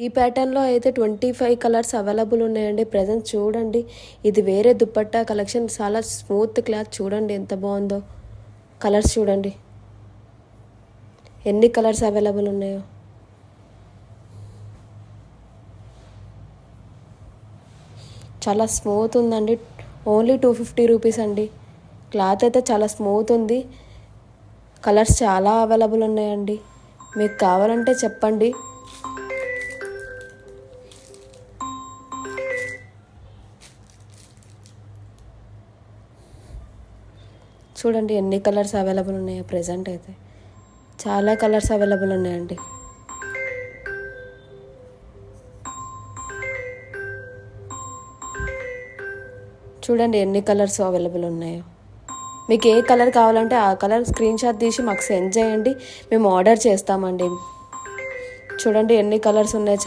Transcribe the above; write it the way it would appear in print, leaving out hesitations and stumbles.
ఈ ప్యాటర్న్లో అయితే 25 కలర్స్ అవైలబుల్ ఉన్నాయండి. ప్రజెంట్ చూడండి, ఇది వేరే దుపట్టా కలెక్షన్. చాలా స్మూత్ క్లాత్, చూడండి ఎంత బాగుందో. కలర్స్ చూడండి ఎన్ని కలర్స్ అవైలబుల్ ఉన్నాయో. చాలా స్మూత్ ఉందండి. ఓన్లీ 250 రూపీస్ అండి. క్లాత్ అయితే చాలా స్మూత్ ఉంది. కలర్స్ చాలా అవైలబుల్ ఉన్నాయండి. మీకు కావాలంటే చెప్పండి. చూడండి ఎన్ని కలర్స్ అవైలబుల్ ఉన్నాయో. ప్రజెంట్ అయితే చాలా కలర్స్ అవైలబుల్ ఉన్నాయండి. చూడండి ఎన్ని కలర్స్ అవైలబుల్ ఉన్నాయో. మీకు ఏ కలర్ కావాలంటే ఆ కలర్ స్క్రీన్ షాట్ తీసి మాకు సెండ్ చేయండి, మేము ఆర్డర్ చేస్తామండి. చూడండి ఎన్ని కలర్స్ ఉన్నాయి.